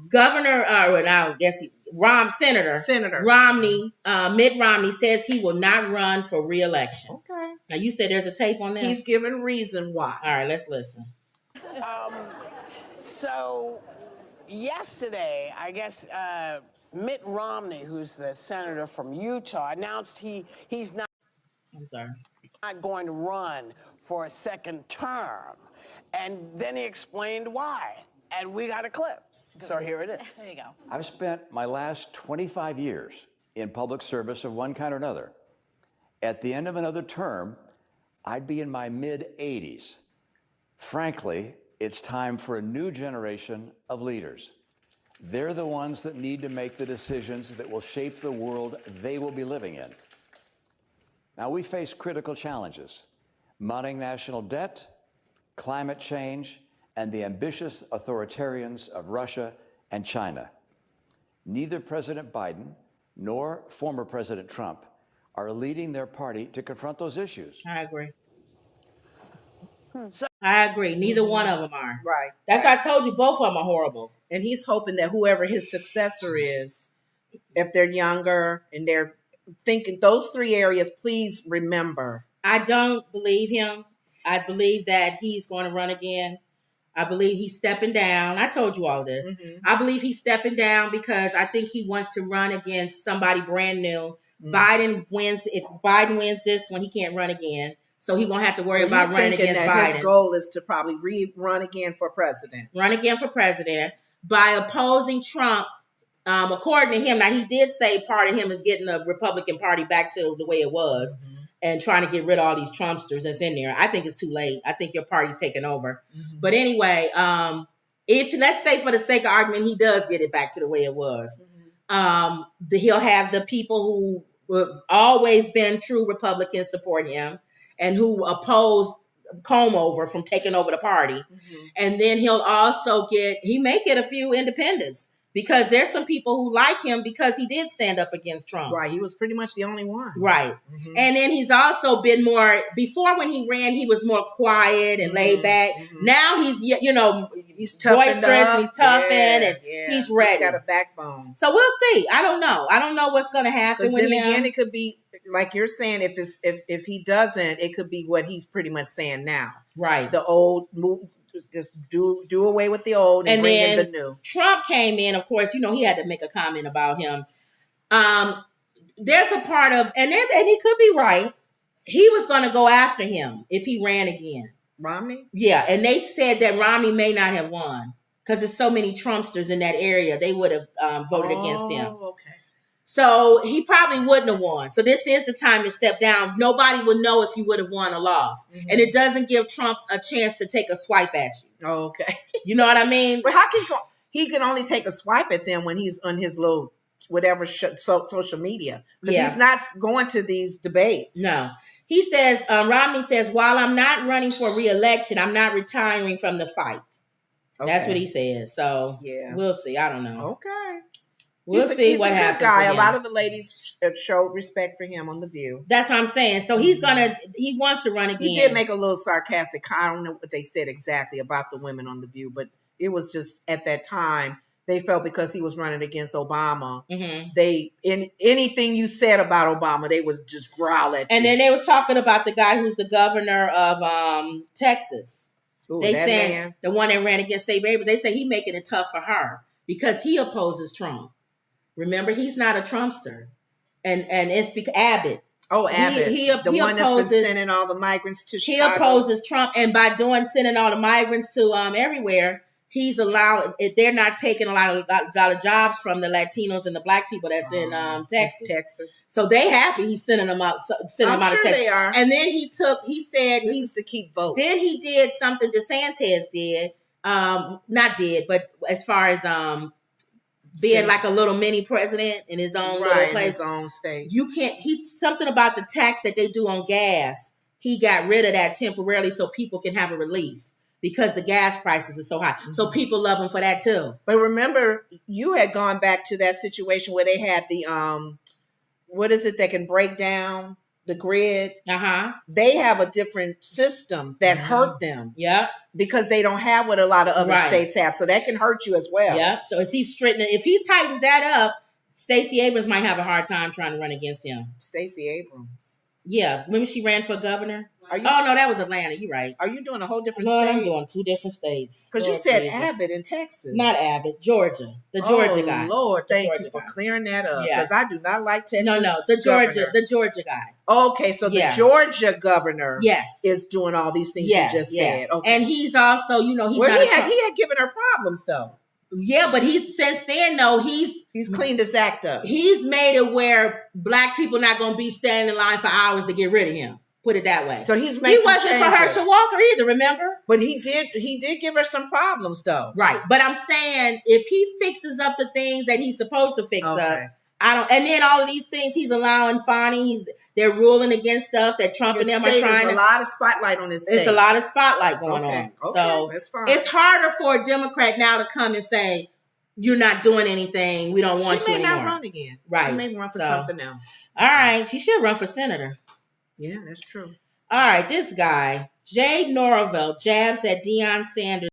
Governor, now I guess Senator Romney, Mitt Romney says he will not run for re-election. Okay. Now you said there's a tape on this. He's given reason why. All right, let's listen. So yesterday, I guess Mitt Romney, who's the senator from Utah, announced he's not. I'm sorry. Not going to run for a second term, and then he explained why. And we got a clip. So here it is. There you go. I've spent my last 25 years in public service of one kind or another. At the end of another term, I'd be in my mid-80s. Frankly, it's time for a new generation of leaders. They're the ones that need to make the decisions that will shape the world they will be living in. Now, we face critical challenges: mounting national debt, climate change, and the ambitious authoritarians of Russia and China. Neither President Biden nor former President Trump are leading their party to confront those issues. I agree. I agree. Neither one of them are. Right. That's why I told you both of them are horrible. And he's hoping that whoever his successor is, if they're younger and they're thinking those three areas, please remember. I don't believe him. I believe that he's going to run again. I believe he's stepping down. I told you all this. Mm-hmm. I believe he's stepping down because I think he wants to run against somebody brand new. Mm-hmm. If Biden wins this one, he can't run again. So he won't have to worry about running against Biden. His goal is to probably run again for president. Run again for president by opposing Trump. According to him, now he did say part of him is getting the Republican Party back to the way it was. Mm-hmm. And trying to get rid of all these Trumpsters that's in there. I think it's too late. I think your party's taking over. Mm-hmm. But anyway, if let's say for the sake of argument, he does get it back to the way it was, he'll have the people who have always been true Republicans support him and who opposed Comeover from taking over the party. Mm-hmm. And then he'll also he may get a few independents. Because there's some people who like him because he did stand up against Trump. Right. He was pretty much the only one. Right. Mm-hmm. And then he's also been more, before when he ran, he was more quiet and laid back. Mm-hmm. Now he's boisterous and he's toughened and he's ready. He's got a backbone. So we'll see. I don't know. I don't know what's going to happen with him. Then again, it could be, like you're saying, if he doesn't, it could be what he's pretty much saying now. Right. The old move. Just do away with the old and bring in the new. Trump came in, of course, he had to make a comment about him. There's a part of, and he could be right. He was going to go after him if he ran again. Romney? Yeah, and they said that Romney may not have won because there's so many Trumpsters in that area. They would have voted against him. Okay. So he probably wouldn't have won. So this is the time to step down. Nobody would know if you would have won or lost. Mm-hmm. And it doesn't give Trump a chance to take a swipe at you. Oh, okay. You know what I mean? But how can he can only take a swipe at them when he's on his little whatever social media? Because he's not going to these debates. No. He says, Romney says, while I'm not running for re-election, I'm not retiring from the fight. Okay. That's what he says. So we'll see. I don't know. Okay. We'll see what happens. Guy. A lot of the ladies showed respect for him on The View. That's what I'm saying. So he wants to run again. He did make a little sarcastic. I don't know what they said exactly about the women on The View, but it was just at that time they felt because he was running against Obama, anything you said about Obama, they was just growl at you. And then they was talking about the guy who's the governor of Texas. Ooh, they said the one that ran against Stacey Abrams. They say he making it tough for her because he opposes Trump. Remember, he's not a Trumpster, and it's because Abbott. Oh, Abbott, he one that's been sending all the migrants to Chicago. He opposes Trump, and by sending all the migrants to everywhere, he's allowed. They're not taking a lot of jobs from the Latinos and the Black people that's in Texas. So they happy he's sending them out. Sending them out of Texas. They are. And then he said this is to keep votes. Then he did something DeSantis did. Not did, but as far as being like a little mini president in his own little place, in his own state. You can't. Something about the tax that they do on gas. He got rid of that temporarily so people can have a relief because the gas prices are so high. Mm-hmm. So people love him for that too. But remember, you had gone back to that situation where they had the what is it that can break down the grid, Uh-huh. they have a different system that hurt them. Yep. Because they don't have what a lot of other Right. states have. So that can hurt you as well. Yep. So if he tightens that up, Stacey Abrams might have a hard time trying to run against him. Stacey Abrams. Yeah. Remember she ran for governor? Are you no, that was Atlanta. You're right. Are you doing a whole different Lord, state? I'm doing 2 different states. Because you Lord said Jesus. Abbott in Texas. Not Abbott, Georgia. The Georgia guy. Lord, The thank Georgia you for guy. clearing that up. Yeah. Because I do not like Texas. No, the Georgia guy. Okay, so the Georgia governor is doing all these things you just said. Okay. And he's also, he's not he had given her problems though. Yeah, but since then though, he's cleaned his act up. He's made it where black people not gonna be standing in line for hours to get rid of him. Put it that way. So he wasn't for Herschel Walker either, remember? But he did give her some problems though. Right. But I'm saying if he fixes up the things that he's supposed to fix up, and then all of these things he's allowing Fani, they're ruling against stuff that Trump and them are trying to. There's a lot of spotlight on this state. It's a lot of spotlight going on. Okay, so that's fine. It's harder for a Democrat now to come and say, you're not doing anything. We don't want you anymore. She may not run again. Right. She may run for something else. All right. She should run for senator. Yeah, that's true. All right. This guy, Jade Norville, jabs at Deion Sanders.